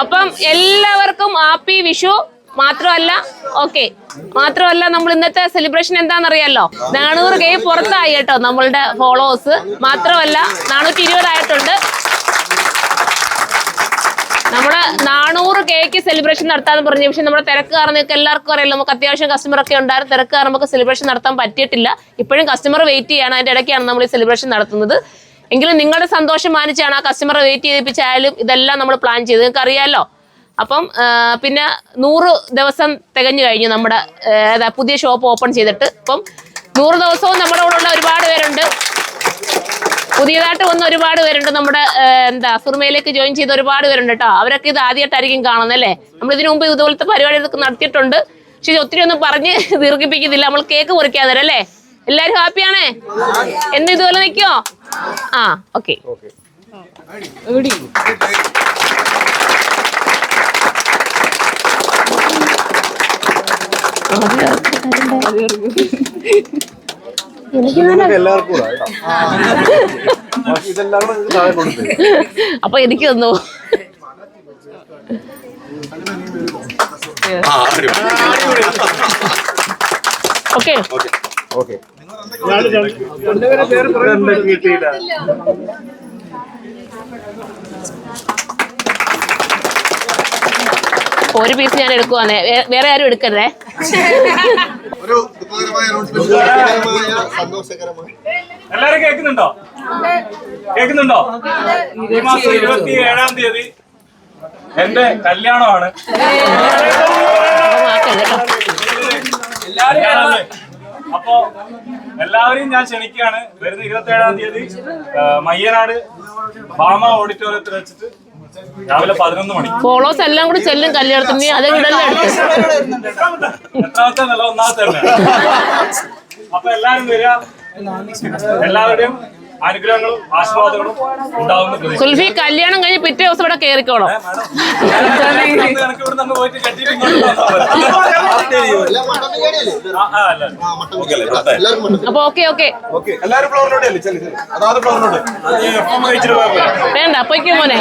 അപ്പം എല്ലാവർക്കും ഹാപ്പി വിഷു. മാത്രമല്ല നമ്മൾ ഇന്നത്തെ സെലിബ്രേഷൻ എന്താണെന്നറിയാലോ, 400K പുറത്തായി കേട്ടോ നമ്മളുടെ ഫോളോവേഴ്സ്. മാത്രമല്ല 420 ആയിട്ടുണ്ട്. നമ്മള് 400K സെലിബ്രേഷൻ നടത്താന്ന് പറഞ്ഞു. പക്ഷെ നമ്മുടെ തിരക്ക് കാരണം നിങ്ങൾക്ക് എല്ലാവർക്കും അറിയാലോ, നമുക്ക് അത്യാവശ്യം കസ്റ്റമർ ഒക്കെ ഉണ്ടായിരുന്നു. തിരക്ക് കാരണം നമുക്ക് സെലിബ്രേഷൻ നടത്താൻ പറ്റിയിട്ടില്ല. ഇപ്പോഴും കസ്റ്റമർ വെയിറ്റ് ചെയ്യാണ്. അതിന്റെ ഇടയ്ക്കാണ് നമ്മൾ ഈ സെലിബ്രേഷൻ നടത്തുന്നത്. എങ്കിലും നിങ്ങളുടെ സന്തോഷം മാനിച്ചാണ് ആ കസ്റ്റമറെ വെയിറ്റ് ചെയ്യിപ്പിച്ചായാലും ഇതെല്ലാം നമ്മൾ പ്ലാൻ ചെയ്ത്, നിങ്ങൾക്ക് അറിയാലോ. അപ്പം പിന്നെ 100 ദിവസം തികഞ്ഞു കഴിഞ്ഞു നമ്മുടെ പുതിയ ഷോപ്പ് ഓപ്പൺ ചെയ്തിട്ട്. അപ്പം 100 ദിവസവും നമ്മുടെ കൂടെ ഉള്ള ഒരുപാട് പേരുണ്ട്. പുതിയതായിട്ട് വന്ന ഒരുപാട് പേരുണ്ട്. നമ്മുടെ സുറുമയിലേക്ക് ജോയിൻ ചെയ്ത ഒരുപാട് പേരുണ്ട് കേട്ടോ. അവരൊക്കെ ഇത് ആദ്യമായിട്ടായിരിക്കും കാണുന്നത് അല്ലേ. നമ്മൾ ഇതിനു മുമ്പ് ഇതുപോലത്തെ പരിപാടികളൊക്കെ നടത്തിയിട്ടുണ്ട്. പക്ഷെ ഒത്തിരി ഒന്നും പറഞ്ഞ് ദീർഘിപ്പിക്കുന്നില്ല. നമ്മൾ കേക്ക് മുറിക്കാതെ അല്ലേ. എല്ലാരും ഹാപ്പിയാണേ? എന്ന് ഇതുപോലെ നിൽക്കോ? ആ ഓക്കെ. അപ്പൊ എനിക്ക് തന്നു. ഓക്കെ ഒരു പീസ് ഞാൻ എടുക്കുവാന്നേ, വേറെ ആരും എടുക്കരുതേ. എല്ലാരും കേൾക്കുന്നുണ്ടോ? ഈ മാസം 27-ാം തീയതി എന്റെ കല്യാണമാണ്. അപ്പോ എല്ലാവരെയും ഞാൻ ക്ഷണിക്കുകയാണ്. വരുന്ന 27-ാം തീയതി മയ്യനാട് ഭാമ ഓഡിറ്റോറിയത്തിൽ വെച്ചിട്ട് രാവിലെ 11 മണി. ഫോളോസ് എല്ലാം കൂടി ചെല്ലും കല്യാണത്തിന്. എത്രാമത്തെ നില? 1ാമത്തെ തന്നെ. അപ്പൊ എല്ലാരും വരിക. എല്ലാവരുടെയും അനുഗ്രഹങ്ങളും ആശീർവാദങ്ങളും ഉണ്ടാവുന്ന. സുൽഫി കല്യാണം കഴിഞ്ഞ് പിറ്റേ ദിവസം ഇവിടെ കയറിക്കോളാം. അപ്പൊ വേണ്ട അപ്പൊയ്ക്ക് മോനെ.